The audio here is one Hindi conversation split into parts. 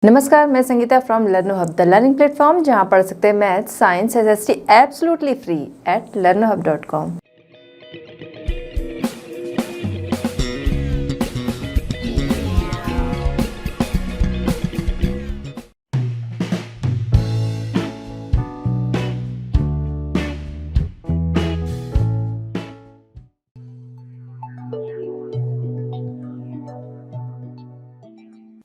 नमस्कार, मैं Sangeeta from लर्नो hub, the learning platform जहां पढ़ सकते हैं math, science, SST absolutely free at learnohub.com।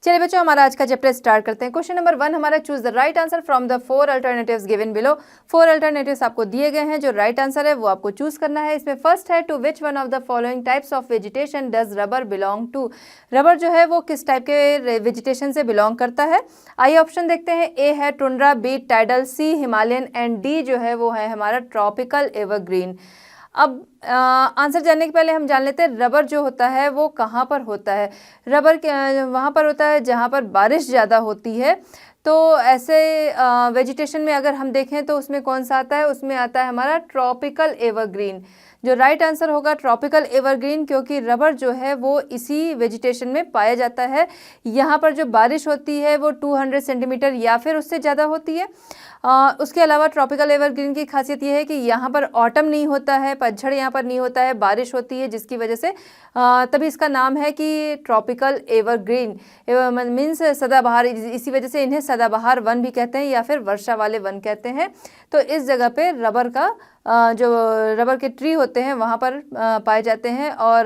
चलिए बच्चों, हमारा आज का चैप्टर स्टार्ट करते हैं। क्वेश्चन नंबर 1 हमारा, choose the right answer from the 4 alternatives given below. 4 alternatives आपको दिए गए हैं, जो राइट आंसर है वो आपको चूज करना है। इसमें फर्स्ट है, to which one of the following types of vegetation does rubber belong to. Rubber जो है वो किस टाइप के वेजिटेशन से बिलोंग करता है। आइए ऑप्शन देखते हैं। ए है tundra, B tidal, C Himalayan and D जो है वो है हमारा ट्रॉपिकल एवरग्रीन। अब आंसर जानने के पहले हम जान लेते हैं रबर जो होता है वो कहाँ पर होता है। रबर वहाँ पर होता है जहाँ पर बारिश ज़्यादा होती है। तो ऐसे वेजिटेशन में अगर हम देखें तो उसमें कौन सा आता है, उसमें आता है हमारा ट्रॉपिकल एवरग्रीन। जो राइट आंसर होगा ट्रॉपिकल एवरग्रीन, क्योंकि रबर जो है वो इसी वेजिटेशन में पाया जाता है। यहाँ पर जो बारिश होती है वो 200 सेंटीमीटर या फिर उससे ज़्यादा होती है। उसके अलावा ट्रॉपिकल एवरग्रीन की खासियत यह है कि यहाँ पर ऑटम नहीं होता है, पतझड़ यहाँ पर नहीं होता है, बारिश होती है, जिसकी वजह से तभी इसका नाम है कि ट्रॉपिकल एवरग्रीन मीन्स सदाबहार। इसी वजह से इन्हें सदाबहार वन भी कहते हैं या फिर वर्षा वाले वन कहते हैं। तो इस जगह पे रबर का जो रबर के ट्री होते हैं वहाँ पर पाए जाते हैं। और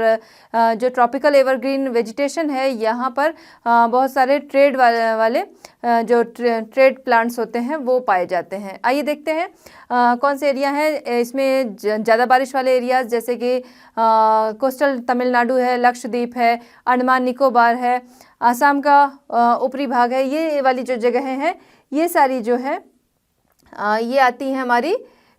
जो ट्रॉपिकल एवरग्रीन वेजिटेशन है यहाँ पर बहुत सारे ट्रेड वाले जो ट्रेड प्लांट्स होते हैं वो पाए जाते हैं। आइए देखते हैं कौन से एरिया हैं इसमें ज़्यादा बारिश वाले एरियाज, जैसे कि कोस्टल तमिलनाडु है, लक्षद्वीप है, अंडमान निकोबार है, आसाम का ऊपरी भाग है। ये वाली जो जगहें हैं ये सारी जो है ये आती हैं हमारी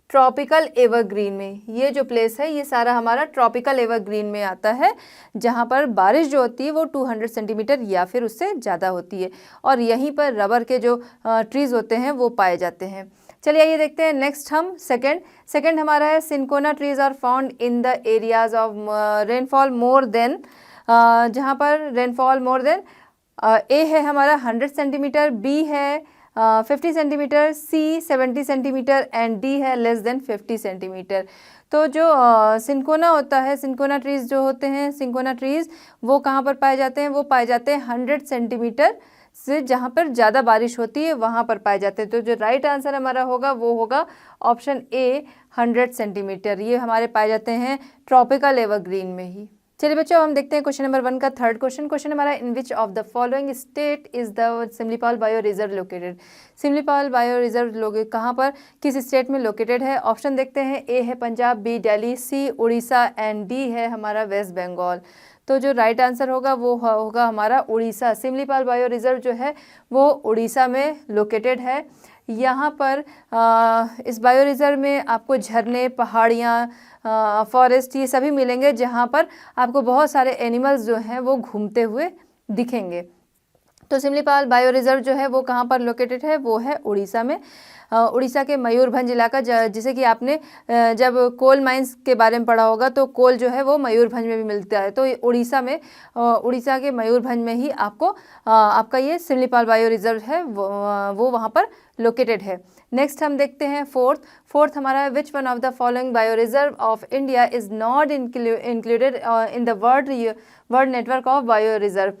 ट्रॉपिकल एवरग्रीन में। ये जो प्लेस है ये सारा हमारा ट्रॉपिकल एवरग्रीन में आता है, जहाँ पर बारिश जो होती है वो 200 सेंटीमीटर या फिर उससे ज़्यादा होती है। और यहीं पर रबर के जो ट्रीज़ होते हैं वो पाए जाते हैं। चलिए आइए देखते हैं नेक्स्ट हम सेकंड हमारा है, cinchona trees are found in the areas of rainfall more than, जहाँ पर रेनफॉल मोर देन ए है हमारा 100 सेंटीमीटर, बी है 50 centimetre, C 70 centimetre and D है लेस देन 50 सेंटीमीटर। तो जो सिंकोना होता है, सिंकोना ट्रीज़ जो होते हैं, सिंकोना ट्रीज़ वो कहाँ पर पाए जाते हैं, वो पाए जाते हैं 100 सेंटीमीटर से जहाँ पर ज़्यादा बारिश होती है वहाँ पर पाए जाते हैं। तो जो राइट आंसर हमारा होगा वो होगा ऑप्शन ए 100 सेंटीमीटर। ये हमारे पाए जाते हैं ट्रॉपिकल एवरग्रीन में ही। चलिए बच्चों, हम देखते हैं क्वेश्चन नंबर 1 का थर्ड क्वेश्चन हमारा, in which of the following state is the Similipal bio reserve located. Similipal bio reserve कहाँ पर, किस स्टेट में लोकेटेड है। ऑप्शन देखते हैं। ए है Punjab, B Delhi, C Orissa and D है हमारा वेस्ट बंगाल। तो जो राइट आंसर होगा वो होगा हमारा उड़ीसा। सिमलीपाल बायो रिजर्व जो है वो उड़ीसा में लोकेटेड है। यहाँ पर इस बायो रिजर्व में आपको झरने, पहाड़ियाँ, फॉरेस्ट ये सभी मिलेंगे, जहाँ पर आपको बहुत सारे एनिमल्स जो हैं वो घूमते हुए दिखेंगे। तो सिमलीपाल बायो रिजर्व जो है वो कहाँ पर लोकेटेड है, वो है उड़ीसा में। उड़ीसा के मयूरभंज इलाका, जिसे कि आपने जब कोल माइंस के बारे में पढ़ा होगा तो कोल जो है वो मयूरभंज में भी मिलता है। तो उड़ीसा में, उड़ीसा के मयूरभंज में ही आपको आपका ये सिमलीपाल बायो रिजर्व है वो वहाँ पर लोकेटेड है। नेक्स्ट हम देखते हैं फोर्थ हमारा, विच one of the following bio reserve of India is not included in the world network of bio reserve.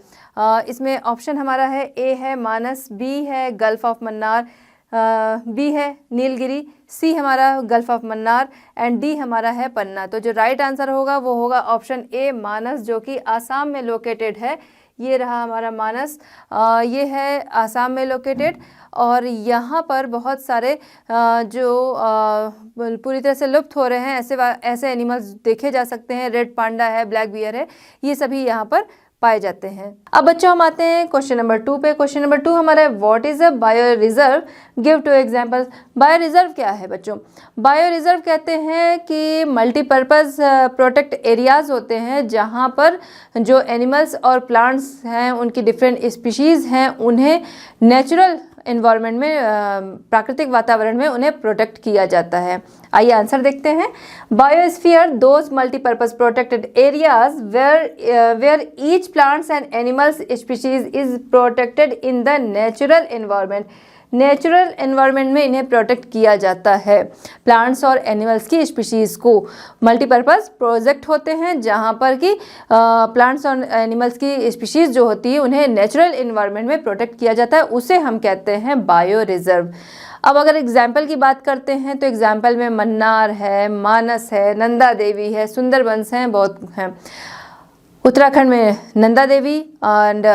इसमें ऑप्शन हमारा है। ए है मानस, बी है गल्फ ऑफ मन्नार, बी है नीलगिरी, सी हमारा gulf of Mannar and D हमारा है पन्ना। तो जो राइट आंसर होगा वो होगा ऑप्शन ए मानस, जो कि आसाम में लोकेटेड है। ये रहा हमारा मानस, ये है आसाम में लोकेटेड। और यहाँ पर बहुत सारे जो पूरी तरह से लुप्त हो रहे हैं ऐसे एनिमल्स देखे जा सकते हैं। रेड पांडा है, ब्लैक बियर है, ये सभी यहाँ पर पाए जाते हैं। अब बच्चों हम आते हैं क्वेश्चन नंबर 2 पे। क्वेश्चन नंबर 2 हमारा है, what is a bio reserve, give 2 examples. Bio reserve क्या है बच्चों? बायो रिजर्व कहते हैं कि मल्टीपर्पज़ प्रोटेक्ट एरियाज होते हैं, जहाँ पर जो एनिमल्स और प्लांट्स हैं उनकी डिफरेंट स्पीशीज़ हैं उन्हें नेचुरल एनवायरनमेंट में प्राकृतिक वातावरण में उन्हें प्रोटेक्ट किया जाता है। आइए आंसर देखते हैं। Biosphere those multipurpose protected areas where each plants and animals species is protected in the natural environment. Natural environment में इन्हें प्रोटेक्ट किया जाता है। प्लांट्स और एनिमल्स की स्पीशीज़ को मल्टीपर्पज़ प्रोजेक्ट होते हैं जहाँ पर कि प्लांट्स और एनिमल्स की स्पीशीज़ जो होती है उन्हें नेचुरल एनवायरनमेंट में प्रोटेक्ट किया जाता है, उसे हम कहते हैं बायो रिजर्व। अब अगर एग्जाम्पल की बात करते हैं तो एग्जाम्पल में मन्नार है, मानस है, नंदा देवी है, सुंदरबंस हैं, बहुत हैं। उत्तराखंड में नंदा देवी एंड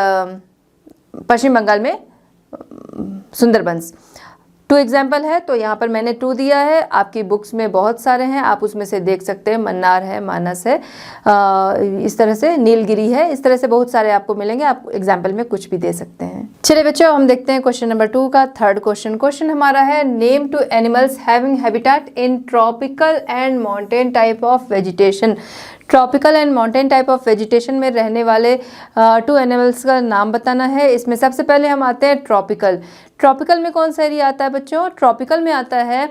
पश्चिम बंगाल में सुंदरबंस। 2 एग्जाम्पल है तो यहाँ पर मैंने 2 दिया है। आपकी बुक्स में बहुत सारे हैं, आप उसमें से देख सकते हैं। मन्नार है, मानस है, इस तरह से नीलगिरी है, इस तरह से बहुत सारे आपको मिलेंगे। आप एग्जाम्पल में कुछ भी दे सकते हैं। चलिए बच्चों, हम देखते हैं क्वेश्चन नंबर 2 का थर्ड क्वेश्चन हमारा है name 2 animals having habitat in tropical and mountain type of vegetation. Tropical and mountain type of vegetation में रहने वाले 2 एनिमल्स का नाम बताना है। इसमें सबसे पहले हम आते हैं ट्रॉपिकल। ट्रॉपिकल में कौन सा एरिया आता है बच्चों? ट्रॉपिकल में आता है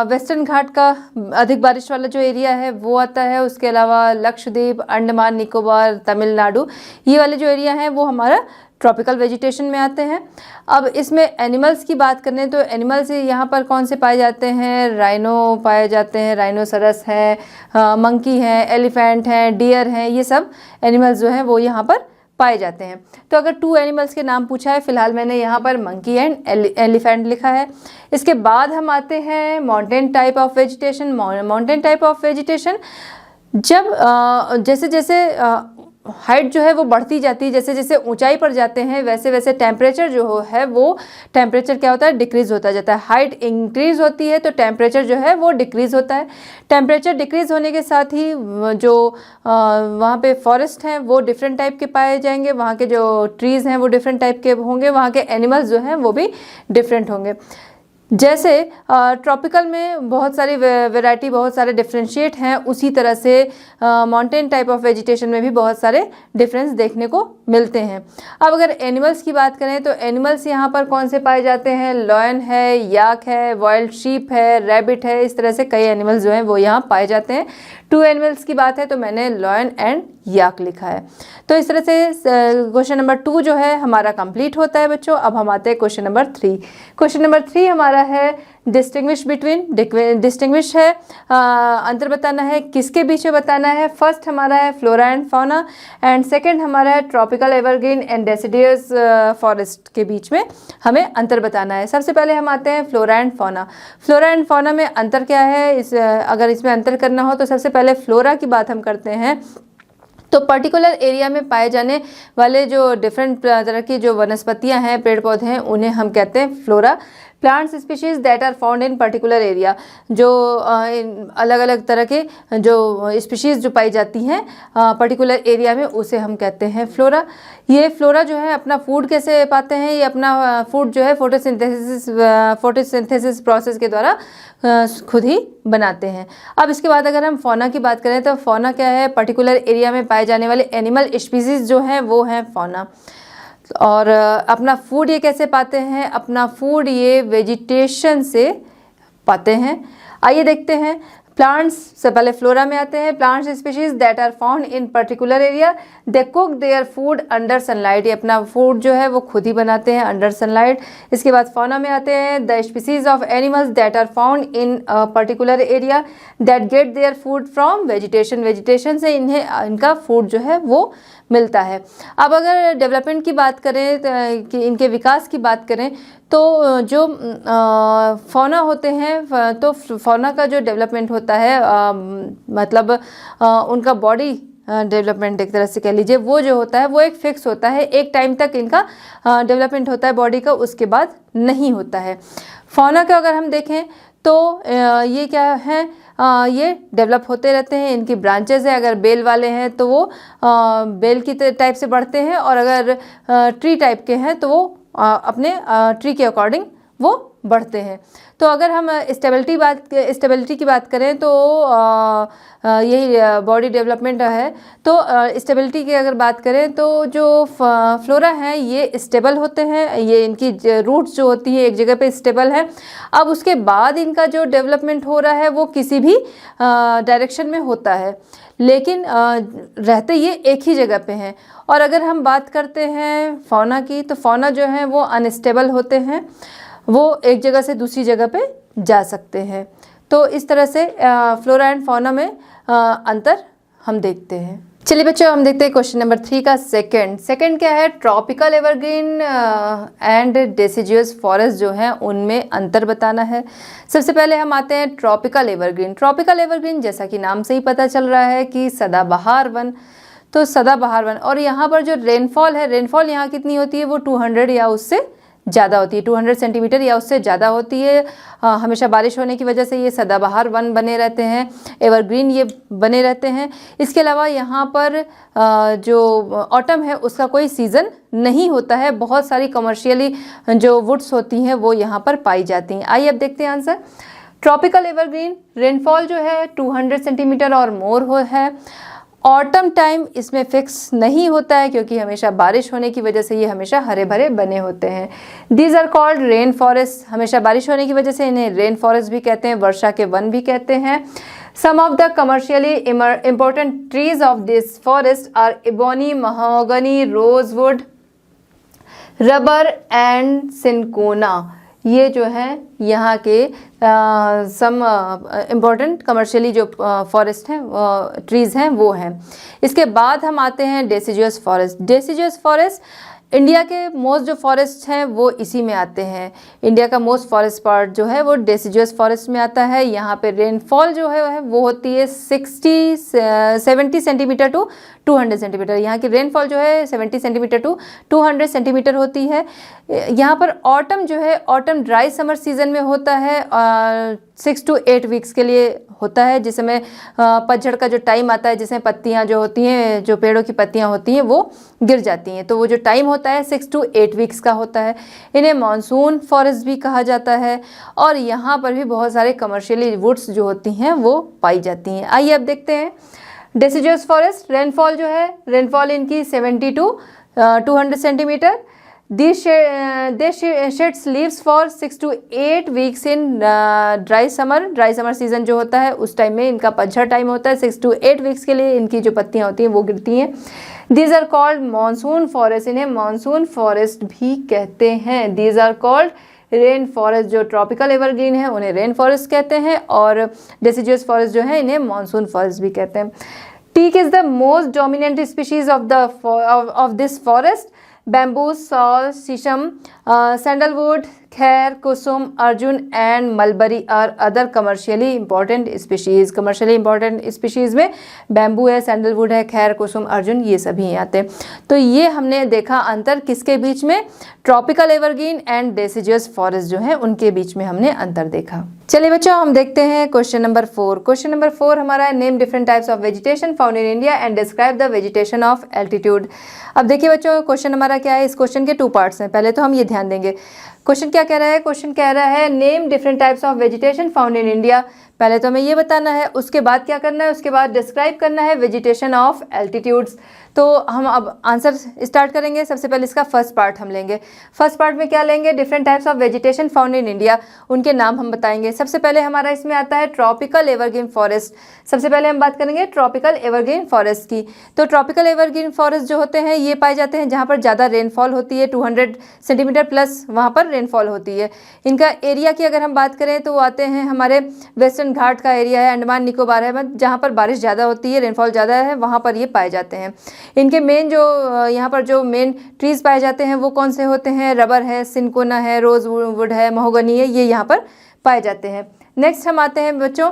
वेस्टर्न घाट का अधिक बारिश वाला जो एरिया है वो आता है। उसके अलावा लक्षद्वीप, अंडमान निकोबार, तमिलनाडु, ये वाले जो एरिया हैं वो हमारा ट्रॉपिकल वेजिटेशन में आते हैं। अब इसमें एनिमल्स की बात करें तो एनिमल्स यहाँ पर कौन से पाए जाते हैं? राइनो पाए जाते हैं, राइनोसरस है, मंकी हैं, एलिफेंट हैं, डियर हैं, ये सब एनिमल्स जो हैं वो यहाँ पर पाए जाते हैं। तो अगर 2 एनिमल्स के नाम पूछा है, फिलहाल मैंने यहाँ पर मंकी एंड एलिफेंट लिखा है। इसके बाद हम आते हैं mountain type of vegetation. Mountain type of vegetation जब जैसे जैसे हाइट जो है वो बढ़ती जाती है, जैसे जैसे ऊंचाई पर जाते हैं वैसे वैसे टेम्परेचर जो है वो टेम्परेचर क्या होता है? डिक्रीज़ होता जाता है। हाइट इंक्रीज़ होती है तो टेम्परेचर जो है वो डिक्रीज़ होता है। टेम्परेचर डिक्रीज़ होने के साथ ही जो वहाँ पे फॉरेस्ट हैं वो डिफरेंट टाइप के पाए जाएंगे, वहाँ के जो ट्रीज़ हैं वो डिफरेंट टाइप के होंगे, वहाँ के एनिमल्स जो हैं वो भी डिफरेंट होंगे। जैसे ट्रॉपिकल में बहुत सारी वैरायटी, बहुत सारे डिफ्रेंशिएट हैं, उसी तरह से माउंटेन टाइप ऑफ वेजिटेशन में भी बहुत सारे डिफरेंस देखने को मिलते हैं। अब अगर एनिमल्स की बात करें तो एनिमल्स यहाँ पर कौन से पाए जाते हैं? लॉयन है, याक है, वाइल्ड शीप है, रैबिट है, इस तरह से कई एनिमल्स जो हैं वो यहाँ पाए जाते हैं। 2 एनिमल्स की बात है तो मैंने लॉयन एंड याक लिखा है। तो इस तरह से क्वेश्चन नंबर 2 जो है हमारा कंप्लीट होता है बच्चों। अब हम आते हैं क्वेश्चन नंबर 3। क्वेश्चन नंबर 3 हमारा है डिस्टिंग्विश बिटवीन। डिस्टिंग्विश है अंतर बताना है, किसके बीच में बताना है। फर्स्ट हमारा है flora and fauna and second हमारा है tropical evergreen and deciduous forest के बीच में हमें अंतर बताना है। सबसे पहले हम आते हैं flora and fauna. Flora and fauna में अंतर क्या है? अगर इसमें अंतर करना हो तो सबसे पहले फ्लोरा की बात हम करते हैं तो पर्टिकुलर एरिया में पाए जाने वाले जो डिफरेंट तरह की जो वनस्पतियां हैं, पेड़ पौधे हैं, उन्हें हम कहते हैं flora. Plants species that are found in particular area, जो अलग अलग तरह के जो स्पीशीज़ जो पाई जाती हैं पर्टिकुलर एरिया में, उसे हम कहते हैं फ्लोरा। ये फ्लोरा जो है अपना फूड कैसे पाते हैं? ये अपना फूड जो है फोटोसिंथेसिस प्रोसेस के द्वारा खुद ही बनाते हैं। अब इसके बाद अगर हम फौना की बात करें तो फौना क्या है? पर्टिकुलर एरिया में पाए जाने वाले एनिमल स्पीशीज़ जो हैं वो हैं फौना। और अपना फूड ये कैसे पाते हैं? अपना फूड ये वेजिटेशन से पाते हैं। आइए देखते हैं। प्लांट्स से पहले फ्लोरा में आते हैं। Plants species that are found in particular area, they cook their food under sunlight. ये अपना फूड जो है वो खुद ही बनाते हैं अंडर सनलाइट। इसके बाद फौना में आते हैं। The species of animals that are found in particular area that get their food from vegetation. Vegetation से इनका फूड जो है वो मिलता है। अब अगर डेवलपमेंट की बात करें कि इनके विकास की बात करें तो जो फौना होते हैं तो फौना का जो डेवलपमेंट होता है मतलब उनका बॉडी डेवलपमेंट एक तरह से कह लीजिए, वो जो होता है वो एक फिक्स होता है। एक टाइम तक इनका डेवलपमेंट होता है बॉडी का, उसके बाद नहीं होता है। फौना का अगर हम देखें तो ये क्या है? ये डेवलप होते रहते हैं। इनकी ब्रांचेस है, अगर बेल वाले हैं तो वो बेल की टाइप से बढ़ते हैं, और अगर ट्री टाइप के हैं तो वो अपने ट्री के अकॉर्डिंग वो बढ़ते हैं। तो अगर हम स्टेबिलिटी की बात करें तो यही बॉडी डेवलपमेंट है। तो स्टेबिलिटी की अगर बात करें तो जो फ्लोरा हैं ये स्टेबल होते हैं, ये इनकी रूट्स जो होती है एक जगह पे स्टेबल है। अब उसके बाद इनका जो डेवलपमेंट हो रहा है वो किसी भी डायरेक्शन में होता है, लेकिन रहते ये एक ही जगह पे हैं। और अगर हम बात करते हैं फौना की, तो फौना जो है वो अनस्टेबल होते हैं, वो एक जगह से दूसरी जगह पे जा सकते हैं। तो इस तरह से फ्लोरा एंड फौना में अंतर हम देखते हैं। चलिए बच्चों, हम देखते हैं क्वेश्चन नंबर 3 का सेकंड क्या है, ट्रॉपिकल एवरग्रीन एंड डेसिजुअस फॉरेस्ट जो है उनमें अंतर बताना है। सबसे पहले हम आते हैं ट्रॉपिकल एवरग्रीन जैसा कि नाम से ही पता चल रहा है कि सदाबहार वन। तो सदाबहार वन, और यहाँ पर जो रेनफॉल है, रेनफॉल यहाँ कितनी होती है वो 200 या उससे ज़्यादा होती है, 200 सेंटीमीटर या उससे ज़्यादा होती है। हमेशा बारिश होने की वजह से ये सदाबहार वन बने रहते हैं, एवरग्रीन ये बने रहते हैं। इसके अलावा यहाँ पर जो ऑटम है उसका कोई सीज़न नहीं होता है। बहुत सारी कमर्शियली जो वुड्स होती हैं वो यहाँ पर पाई जाती हैं। आइए अब देखते हैं आंसर। ट्रॉपिकल एवरग्रीन रेनफॉल जो है 200 सेंटीमीटर और मोर है। ऑटम टाइम इसमें फिक्स नहीं होता है क्योंकि हमेशा बारिश होने की वजह से ये हमेशा हरे भरे बने होते हैं। These are called rain forest, हमेशा बारिश होने की वजह से इन्हें रेन फॉरेस्ट भी कहते हैं, वर्षा के वन भी कहते हैं। Some of the commercially important trees of this forest are ebony, mahogany, rosewood, rubber and cinchona. ये जो है यहाँ के सम इम्पॉर्टेंट कमर्शियली जो फॉरेस्ट हैं, ट्रीज़ हैं वो हैं। इसके बाद हम आते हैं डेसिजुअस फॉरेस्ट इंडिया के मोस्ट जो फॉरेस्ट हैं वो इसी में आते हैं। इंडिया का मोस्ट फॉरेस्ट पार्ट जो है वो डेसिजुअस फॉरेस्ट में आता है। यहाँ पे रेनफॉल जो है वो होती है 70 सेंटीमीटर टू 200 सेंटीमीटर। यहाँ की रेनफॉल जो है 70 सेंटीमीटर टू 200 सेंटीमीटर होती है। यहाँ पर ऑटम जो है, ऑटम ड्राई समर सीजन में होता है, 6 to 8 वीक्स के लिए होता है, जिसमें पतझड़ का जो टाइम आता है, जिसमें पत्तियाँ जो होती हैं, जो पेड़ों की पत्तियाँ होती हैं वो गिर जाती हैं। तो वो जो टाइम होता है 6 to 8 वीक्स का होता है। इन्हें मानसून फॉरेस्ट भी कहा जाता है। और यहाँ पर भी बहुत सारे कमर्शियली वुड्स जो होती हैं वो पाई जाती हैं। आइए अब देखते हैं डेसिजुअस फॉरेस्ट। रेनफॉल जो है, रेनफॉल इनकी 70 to 200 centimetre. This sheds leaves for 6 to 8 weeks in dry summer season जो होता है उस टाइम में इनका पतझड़ टाइम होता है। 6 to 8 वीक्स के लिए इनकी जो पत्तियां होती हैं वो गिरती हैं। These are called monsoon forest, इन्हें मानसून फॉरेस्ट भी कहते हैं। These are called rain forest, जो ट्रॉपिकल एवरग्रीन है उन्हें रेन फॉरेस्ट कहते हैं, और डेसिजुअस फॉरेस्ट जो है इन्हें मानसून फॉरेस्ट भी कहते हैं। Teak is the most dominant species of this forest. Bamboo, sal, shisham, sandalwood, khair, kusum, arjun and mulberry are other commercially important species. Commercially important species में बैम्बू है, सैंडलवुड है, खैर, कुसुम, अर्जुन ये सभी आते हैं। तो ये हमने देखा अंतर किसके बीच में, ट्रॉपिकल एवरग्रीन एंड डेसिजुअस फॉरेस्ट जो है उनके बीच में हमने अंतर देखा। चलिए बच्चों, हम देखते हैं क्वेश्चन नंबर 4। क्वेश्चन नंबर 4 हमारा है, name different types of vegetation found in India and describe the vegetation of altitude. अब देखिए बच्चों, क्वेश्चन हमारा क्या है, इस क्वेश्चन के 2 पार्ट्स हैं। पहले तो हम ये ध्यान देंगे क्वेश्चन क्या कह रहा है। क्वेश्चन कह रहा है name different types of vegetation found in India. पहले तो हमें ये बताना है, उसके बाद क्या करना है, उसके बाद डिस्क्राइब करना है वेजिटेशन ऑफ एल्टीट्यूड्स। तो हम अब आंसर स्टार्ट करेंगे। सबसे पहले इसका फर्स्ट पार्ट हम लेंगे। फर्स्ट पार्ट में क्या लेंगे, different types of vegetation found in India, उनके नाम हम बताएंगे। सबसे पहले हमारा इसमें आता है ट्रॉपिकल एवरग्रीन फॉरेस्ट। सबसे पहले हम बात करेंगे ट्रॉपिकल एवरग्रीन फॉरेस्ट की। तो ट्रॉपिकल एवरग्रीन फॉरेस्ट जो होते हैं ये पाए जाते हैं जहाँ पर ज़्यादा रेनफॉल होती है, 200 सेंटीमीटर प्लस वहाँ पर रेनफॉल होती है। इनका एरिया की अगर हम बात करें तो वो आते हैं हमारे वेस्टर्न घाट का एरिया है, अंडमान निकोबार है, जहाँ पर बारिश ज़्यादा होती है, रेनफॉल ज़्यादा है, वहाँ पर ये पाए जाते हैं। इनके मेन जो यहाँ पर जो मेन ट्रीज़ पाए जाते हैं वो कौन से होते हैं, रबर है, सिनकोना है, रोजवुड है, महोगनी है, ये यहाँ पर पाए जाते हैं। नेक्स्ट हम आते हैं बच्चों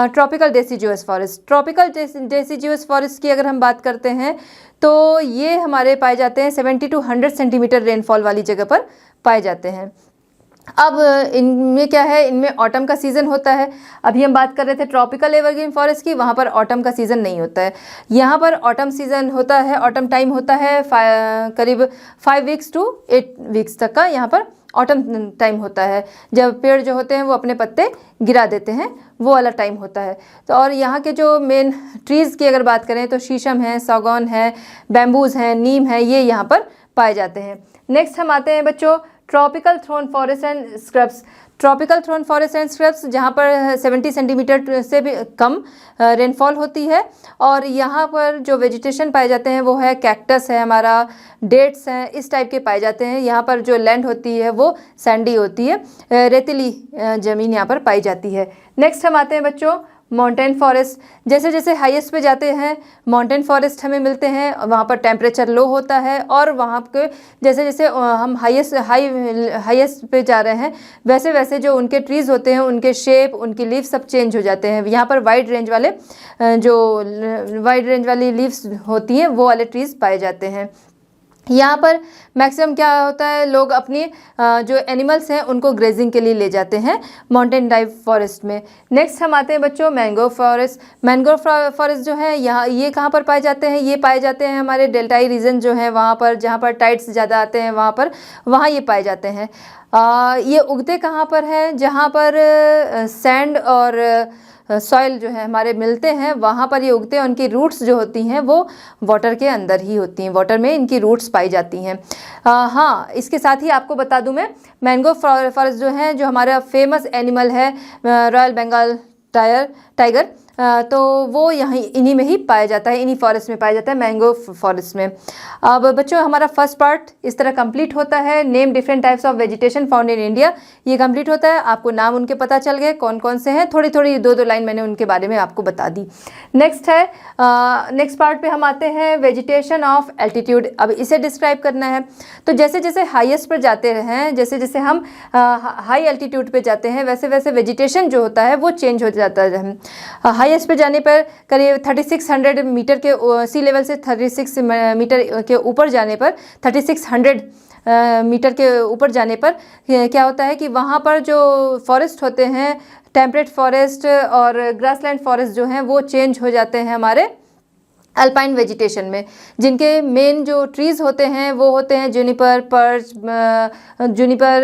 ट्रॉपिकल डेसिजुअस फॉरेस्ट। ट्रॉपिकल डेसिजुअस फॉरेस्ट की अगर हम बात करते हैं तो ये हमारे पाए जाते हैं 70 to 100 सेंटीमीटर रेनफॉल वाली जगह पर पाए जाते हैं। अब इनमें क्या है, इनमें ऑटम का सीज़न होता है। अभी हम बात कर रहे थे ट्रॉपिकल एवरग्रीन फॉरेस्ट की, वहाँ पर ऑटम का सीज़न नहीं होता है। यहाँ पर ऑटम सीज़न होता है, ऑटम टाइम होता है करीब 5 वीक्स टू 8 वीक्स तक का यहाँ पर ऑटम टाइम होता है, जब पेड़ जो होते हैं वो अपने पत्ते गिरा देते हैं, वो वाला टाइम होता है। तो और यहाँ के जो मेन ट्रीज़ की अगर बात करें तो शीशम है, सागौन है, बैम्बूज हैं, नीम है, ये यहाँ पर पाए जाते हैं। नेक्स्ट हम आते हैं बच्चों tropical thorn forest and scrubs. Tropical thorn forest and scrubs जहाँ पर 70 सेंटीमीटर से भी कम रेनफॉल होती है, और यहाँ पर जो वेजिटेशन पाए जाते हैं वो है कैक्टस है, हमारा डेट्स हैं, इस टाइप के पाए जाते हैं। यहाँ पर जो लैंड होती है वो सैंडी होती है, रेतीली ज़मीन यहाँ पर पाई जाती है। नेक्स्ट हम आते हैं बच्चों माउंटेन फॉरेस्ट। जैसे जैसे हाईएस्ट पे जाते हैं माउंटेन फॉरेस्ट हमें मिलते हैं, वहाँ पर टेम्परेचर लो होता है, और वहाँ के जैसे जैसे हम हाईएस्ट पे जा रहे हैं वैसे वैसे जो उनके ट्रीज़ होते हैं, उनके शेप, उनकी लीव्स सब चेंज हो जाते हैं। यहाँ पर वाइड रेंज वाली लीव्स होती हैं वो वाले ट्रीज़ पाए जाते हैं। यहाँ पर मैक्सिमम क्या होता है, लोग अपनी जो एनिमल्स हैं उनको ग्रेजिंग के लिए ले जाते हैं माउंटेन टाइप फॉरेस्ट में। नेक्स्ट हम आते हैं बच्चों मैंग्रोव फॉरेस्ट। मैंग्रोव फॉरेस्ट जो है यहाँ ये कहाँ पर पाए जाते हैं, ये पाए जाते हैं हमारे डेल्टाई रीजन जो है वहाँ पर, जहाँ पर टाइड्स ज़्यादा आते हैं वहाँ ये पाए जाते हैं। ये उगते कहाँ पर हैं, जहाँ पर सैंड और सॉइल जो है हमारे मिलते हैं वहाँ पर ये उगते हैं। उनकी रूट्स जो होती हैं वो वाटर के अंदर ही होती हैं, वाटर में इनकी रूट्स पाई जाती हैं। हाँ, इसके साथ ही आपको बता दूं मैं, मैंग्रोव फॉरेस्ट जो है, जो हमारा फेमस एनिमल है रॉयल बंगाल टाइगर, तो वो यहाँ इन्हीं में ही पाया जाता है, इन्हीं फॉरेस्ट में पाया जाता है, मैंग्रोव फॉरेस्ट में। अब बच्चों हमारा फर्स्ट पार्ट इस तरह कंप्लीट होता है, name different types of vegetation found in India, ये कंप्लीट होता है। आपको नाम उनके पता चल गए कौन कौन से हैं, थोड़ी थोड़ी 2-2 लाइन मैंने उनके बारे में आपको बता दी। नेक्स्ट है नेक्स्ट पार्ट पे हम आते हैं वेजिटेशन ऑफ एल्टीट्यूड। अब इसे डिस्क्राइब करना है। तो जैसे जैसे हाईएस्ट पर जाते हैं, जैसे जैसे हम हाई एल्टीट्यूड पे जाते हैं, वैसे वैसे वेजिटेशन जो होता है वो चेंज हो जाता है। हाईएस्ट पे जाने पर करीब 3600 मीटर के सी लेवल से 36 मीटर के ऊपर जाने पर 3600 मीटर के ऊपर जाने पर क्या होता है कि वहाँ पर जो फॉरेस्ट होते हैं, टेम्परेट फॉरेस्ट और ग्रासलैंड फॉरेस्ट जो हैं वो चेंज हो जाते हैं हमारे अल्पाइन वेजिटेशन में। जिनके मेन जो ट्रीज़ होते हैं वो होते हैं जूनिपर,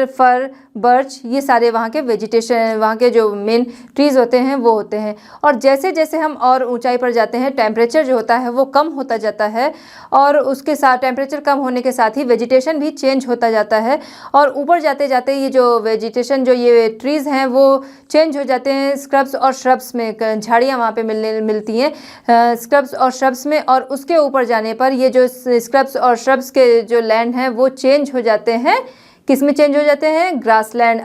फर, बर्च, ये सारे वहाँ के वेजिटेशन, वहाँ के जो मेन ट्रीज़ होते हैं वो होते हैं। और जैसे जैसे हम और ऊंचाई पर जाते हैं टेम्परेचर जो होता है वो कम होता जाता है, और उसके साथ टेम्परेचर कम होने के साथ ही वेजिटेशन भी चेंज होता जाता है। और ऊपर जाते जाते ये जो वेजिटेशन, जो ये ट्रीज़ हैं वो चेंज हो जाते हैं स्क्रब्स और श्रब्स में, झाड़ियाँ वहाँ पर मिलती हैं स्क्रब्स और श्रब्स में। और उसके ऊपर जाने पर ये जो स्क्रब्स और श्रब्स के जो लैंड हैं वो चेंज हो जाते हैं, किस में चेंज हो जाते हैं, ग्रासलैंड,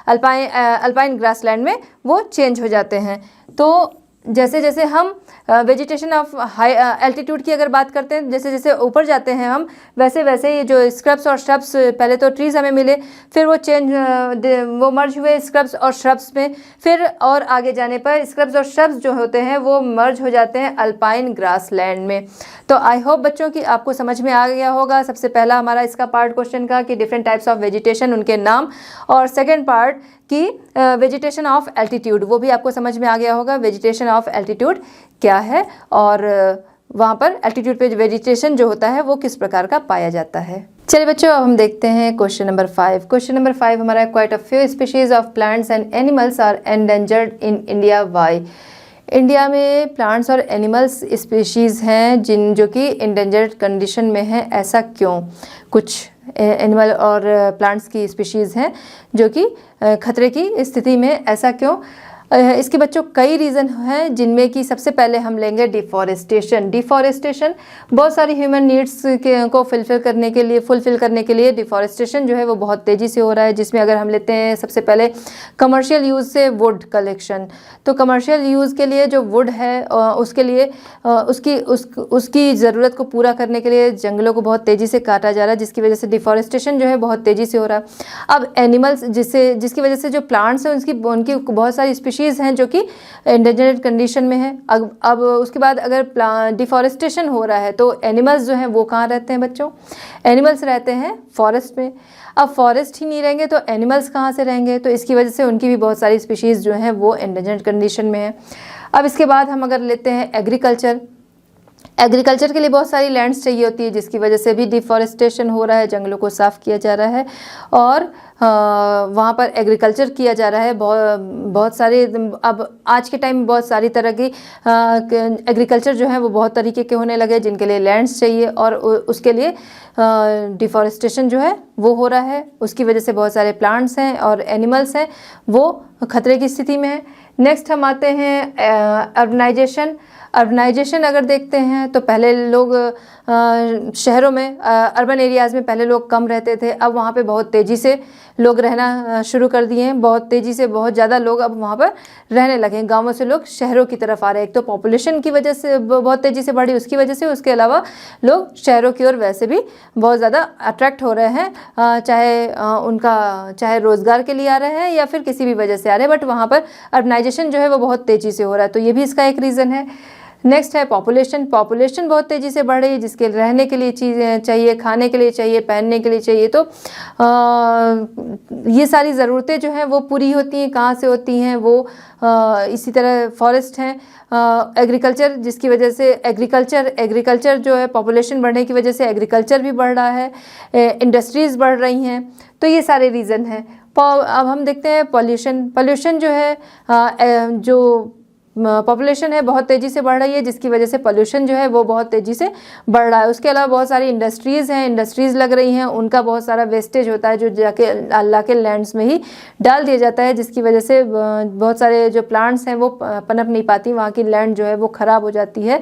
अल्पाइन ग्रासलैंड में वो चेंज हो जाते हैं। तो जैसे जैसे हम वेजिटेशन ऑफ हाई एल्टीट्यूड की अगर बात करते हैं, जैसे जैसे ऊपर जाते हैं हम, वैसे वैसे ये जो स्क्रब्स और श्रब्स, पहले तो ट्रीज़ हमें मिले, फिर वो मर्ज हुए स्क्रब्स और श्रब्स में, फिर और आगे जाने पर स्क्रब्स और श्रब्स जो होते हैं वो मर्ज हो जाते हैं अल्पाइन ग्रासलैंड में। तो आई होप बच्चों की आपको समझ में आ गया होगा। सबसे पहला हमारा इसका पार्ट क्वेश्चन का कि डिफरेंट टाइप्स ऑफ वेजिटेशन, उनके नाम, और सेकेंड पार्ट कि वेजिटेशन ऑफ एल्टीट्यूड, वो भी आपको समझ में आ गया होगा वेजिटेशन ऑफ एल्टीट्यूड क्या है, और वहाँ पर एल्टीट्यूड पे वेजिटेशन जो होता है वो किस प्रकार का पाया जाता है। चलिए बच्चों, अब हम देखते हैं क्वेश्चन नंबर 5। क्वेश्चन नंबर 5 हमारा quite a few species of plants and animals are endangered in India, why. India में प्लांट्स और एनिमल्स स्पीशीज़ हैं जो कि इंडेंजर्ड कंडीशन में हैं, ऐसा क्यों? कुछ एनिमल और प्लांट्स की स्पीशीज़ हैं जो कि खतरे की स्थिति में, ऐसा क्यों? इसके बच्चों कई रीज़न हैं, जिनमें कि सबसे पहले हम लेंगे डिफॉरेस्टेशन। बहुत सारी ह्यूमन नीड्स को फुलफ़िल करने के लिए डिफॉरेस्टेशन जो है वो बहुत तेज़ी से हो रहा है। जिसमें अगर हम लेते हैं सबसे पहले कमर्शियल यूज़ से वुड कलेक्शन, तो कमर्शियल यूज़ के लिए जो वुड है उसके लिए उसकी ज़रूरत को पूरा करने के लिए जंगलों को बहुत तेज़ी से काटा जा रहा है, जिसकी वजह से डिफॉरेस्टेशन जो है बहुत तेज़ी से हो रहा है। अब एनिमल्स जिसकी वजह से जो प्लांट्स हैं उनकी बहुत सारी स्पीशीज़ हैं जो कि एंडेंजर्ड कंडीशन में है। अब उसके बाद अगर डिफॉरेस्टेशन हो रहा है तो एनिमल्स जो हैं वो कहाँ रहते हैं बच्चों? एनिमल्स रहते हैं फॉरेस्ट में। अब फॉरेस्ट ही नहीं रहेंगे तो एनिमल्स कहाँ से रहेंगे? तो इसकी वजह से उनकी भी बहुत सारी स्पीशीज़ जो हैं वो एंडेंजर्ड कंडीशन में है। अब इसके बाद हम अगर लेते हैं एग्रीकल्चर, एग्रीकल्चर के लिए बहुत सारी लैंड्स चाहिए होती है, जिसकी वजह से भी डिफॉरेस्टेशन हो रहा है, जंगलों को साफ़ किया जा रहा है और वहाँ पर एग्रीकल्चर किया जा रहा है। बहुत सारे, अब आज के टाइम में बहुत सारी तरह की एग्रीकल्चर जो है वो बहुत तरीके के होने लगे, जिनके लिए लैंड्स चाहिए और उसके लिए डिफॉरेस्टेशन जो है वो हो रहा है। उसकी वजह से बहुत सारे प्लांट्स हैं और एनिमल्स हैं वो खतरे की स्थिति में है। नेक्स्ट हम आते हैं अर्बनाइजेशन। अर्बनाइजेशन अगर देखते हैं तो पहले लोग शहरों में, अर्बन एरियाज़ में पहले लोग कम रहते थे, अब वहाँ पे बहुत तेज़ी से लोग रहना शुरू कर दिए हैं। बहुत तेज़ी से बहुत ज़्यादा लोग अब वहाँ पर रहने लगे हैं। गाँवों से लोग शहरों की तरफ आ रहे हैं। एक तो पॉपुलेशन की वजह से बहुत तेज़ी से बढ़ी, उसकी वजह से, उसके अलावा लोग शहरों की ओर वैसे भी बहुत ज़्यादा अट्रैक्ट हो रहे हैं, चाहे रोज़गार के लिए आ रहे हैं या फिर किसी भी वजह से आ रहे हैं, बट वहाँ पर अर्बनाइजेशन जो है वो बहुत तेज़ी से हो रहा है, तो ये भी इसका एक रीज़न है। नेक्स्ट है पॉपुलेशन। पॉपुलेशन बहुत तेज़ी से बढ़ रही है, जिसके रहने के लिए चीज़ें चाहिए, खाने के लिए चाहिए, पहनने के लिए चाहिए, तो ये सारी ज़रूरतें जो हैं वो पूरी होती हैं। कहाँ से होती हैं? वो इसी तरह फॉरेस्ट हैं, एग्रीकल्चर, जिसकी वजह से एग्रीकल्चर जो है, पॉपुलेशन बढ़ने की वजह से एग्रीकल्चर भी बढ़ रहा है, इंडस्ट्रीज़ बढ़ रही हैं, तो ये सारे रीज़न हैं। अब हम देखते हैं पॉल्यूशन जो है, जो पॉपुलेशन है बहुत तेज़ी से बढ़ रही है, जिसकी वजह से पोल्यूशन जो है वो बहुत तेज़ी से बढ़ रहा है। उसके अलावा बहुत सारी इंडस्ट्रीज़ हैं, इंडस्ट्रीज़ लग रही हैं, उनका बहुत सारा वेस्टेज होता है जो जाके अल्लाह के लैंड्स में ही डाल दिया जाता है, जिसकी वजह से बहुत सारे जो प्लांट्स हैं वो पनप नहीं पाती, वहाँ की लैंड जो है वो ख़राब हो जाती है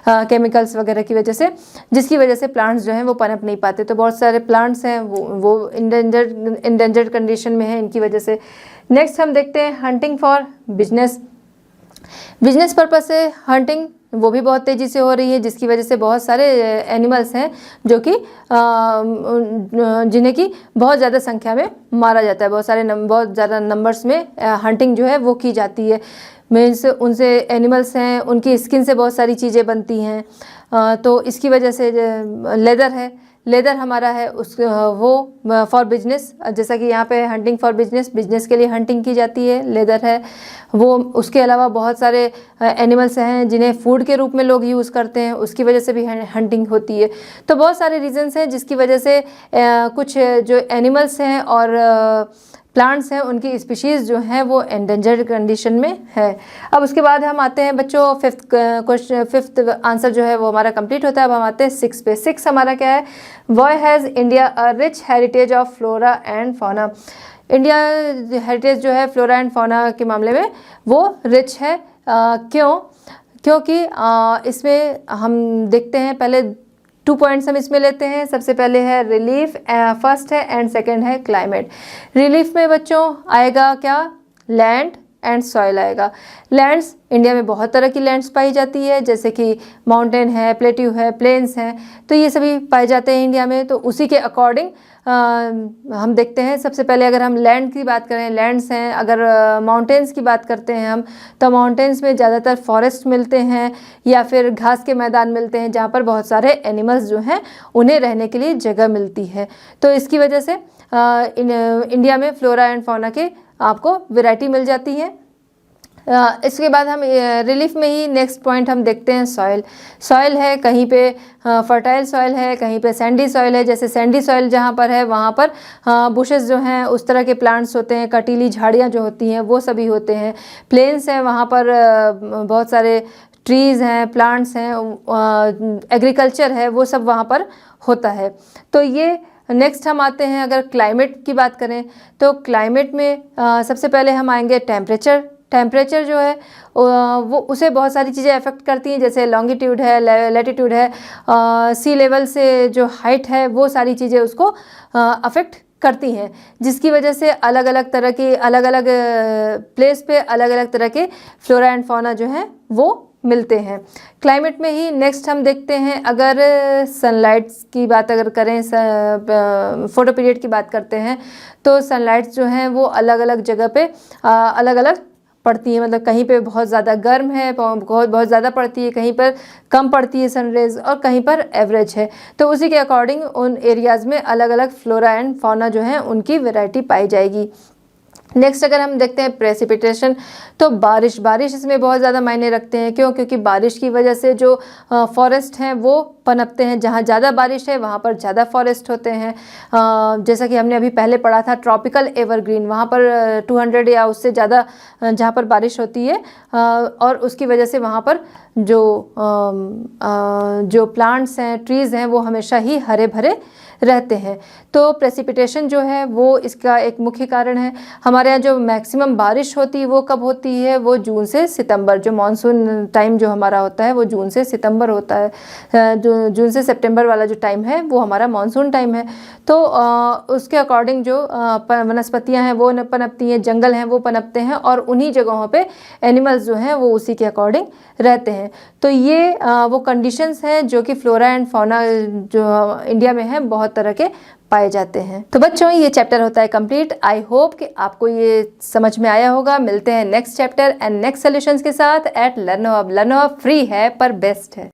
केमिकल्स वगैरह की वजह से, जिसकी वजह से प्लांट्स जो हैं वो पनप नहीं पाते। तो बहुत सारे प्लांट्स हैं वो इंडेंजर्ड कंडीशन में है इनकी वजह से। नेक्स्ट हम देखते हैं हंटिंग फॉर बिजनेस पर्पज से हंटिंग वो भी बहुत तेज़ी से हो रही है, जिसकी वजह से बहुत सारे एनिमल्स हैं जो कि जिन्हें कि बहुत ज़्यादा संख्या में मारा जाता है, बहुत ज़्यादा नंबर्स में हंटिंग जो है वो की जाती है। मीन्स उनसे एनिमल्स हैं, उनकी स्किन से बहुत सारी चीज़ें बनती हैं, तो इसकी वजह से लेदर हमारा है वो फॉर बिजनेस, जैसा कि यहाँ पे हंटिंग फॉर बिजनेस के लिए हंटिंग की जाती है, लेदर है वो। उसके अलावा बहुत सारे एनिमल्स हैं जिन्हें फूड के रूप में लोग यूज़ करते हैं, उसकी वजह से भी हंटिंग होती है। तो बहुत सारे रीजंस हैं जिसकी वजह से कुछ जो एनिमल्स हैं और प्लांट्स हैं उनकी स्पीशीज़ जो हैं वो एंडेंजर्ड कंडीशन में है। अब उसके बाद हम आते हैं बच्चों फिफ्थ आंसर जो है वो हमारा कंप्लीट होता है। अब हम आते हैं 6 पे। 6 हमारा क्या है? Why has India a rich heritage of flora and fauna. India heritage जो है फ्लोरा एंड फौना के मामले में वो रिच है। क्योंकि इसमें हम देखते हैं, पहले 2 पॉइंट्स हम इसमें लेते हैं। सबसे पहले है रिलीफ, फर्स्ट है, एंड सेकंड है क्लाइमेट। रिलीफ में बच्चों आएगा क्या? लैंड एंड सॉइल आएगा। लैंड्स, इंडिया में बहुत तरह की लैंड्स पाई जाती है, जैसे कि माउंटेन है, प्लेट्यू है, प्लेन्स हैं, तो ये सभी पाए जाते हैं इंडिया में। तो उसी के अकॉर्डिंग हम देखते हैं। सबसे पहले अगर हम लैंड की बात करें, लैंड्स हैं। अगर माउंटेन्स की बात करते हैं हम, तो माउंटेन्स में ज़्यादातर फॉरेस्ट मिलते हैं या फिर घास के मैदान मिलते हैं, जहाँ पर बहुत सारे एनिमल्स जो हैं उन्हें रहने के लिए जगह मिलती है। तो इसकी वजह से इंडिया में फ्लोरा एंड फौना के आपको वैरायटी मिल जाती है। इसके बाद हम रिलीफ में ही नेक्स्ट पॉइंट हम देखते हैं सॉइल है। कहीं पे फर्टाइल सॉइल है, कहीं पे सैंडी सॉइल है। जैसे सैंडी सॉइल जहाँ पर है वहाँ पर बुशेस जो हैं उस तरह के प्लांट्स होते हैं, कटीली झाड़ियाँ जो होती हैं वो सभी होते हैं। प्लेन्स हैं, वहाँ पर बहुत सारे ट्रीज़ हैं, प्लांट्स हैं, एग्रीकल्चर है, वो सब वहाँ पर होता है। तो ये नेक्स्ट हम आते हैं, अगर क्लाइमेट की बात करें तो क्लाइमेट में सबसे पहले हम आएंगे टेम्परेचर जो है वो उसे बहुत सारी चीज़ें अफेक्ट करती हैं, जैसे लॉन्गिट्यूड है, लैटिट्यूड है, सी लेवल से जो हाइट है, वो सारी चीज़ें उसको अफेक्ट करती हैं, जिसकी वजह से अलग अलग तरह की अलग अलग प्लेस पे अलग अलग तरह के फ्लोरा एंड फौना जो हैं वो मिलते हैं। क्लाइमेट में ही नेक्स्ट हम देखते हैं, अगर सनलाइट्स की बात अगर करें, फोटो पीरियड की बात करते हैं, तो सनलाइट्स जो हैं वो अलग अलग जगह पे अलग अलग पड़ती है, मतलब कहीं पे बहुत ज़्यादा गर्म है, बहुत ज़्यादा पड़ती है, कहीं पर कम पड़ती है सनरेज, और कहीं पर एवरेज है। तो उसी के अकॉर्डिंग उन एरियाज़ में अलग अलग फ्लोरा एंड फौना जो है उनकी वैरायटी पाई जाएगी। नेक्स्ट अगर हम देखते हैं प्रेसिपिटेशन, तो बारिश इसमें बहुत ज़्यादा मायने रखते हैं। क्यों? क्योंकि बारिश की वजह से जो फॉरेस्ट हैं वो पनपते हैं। जहाँ ज़्यादा बारिश है वहाँ पर ज़्यादा फॉरेस्ट होते हैं। जैसा कि हमने अभी पहले पढ़ा था ट्रॉपिकल एवरग्रीन, वहाँ पर 200 या उससे ज़्यादा जहाँ पर बारिश होती है, और उसकी वजह से वहाँ पर जो प्लांट्स हैं, ट्रीज़ हैं, वो हमेशा ही हरे भरे रहते हैं। तो प्रेसिपिटेशन जो है वो इसका एक मुख्य कारण है। हमारे यहाँ जो मैक्सिमम बारिश होती है वो कब होती है? वो जून से सितंबर, जो मानसून टाइम जो हमारा होता है वो जून से सितंबर होता है। जो जून से सितंबर वाला जो टाइम है वो हमारा मानसून टाइम है। तो उसके अकॉर्डिंग जो वनस्पतियाँ हैं वो पनपती हैं, जंगल हैं वो पनपते हैं, और उन्हीं जगहों पे एनिमल्स जो हैं वो उसी के अकॉर्डिंग रहते हैं। तो ये वो कंडीशंस हैं जो कि फ्लोरा एंड फौना जो इंडिया में है बहुत तरह के पाए जाते हैं। तो बच्चों ये चैप्टर होता है कंप्लीट। आई होप कि आपको ये समझ में आया होगा। मिलते हैं next chapter and next solutions के साथ at Learno Hub. Learno Hub free है पर बेस्ट है।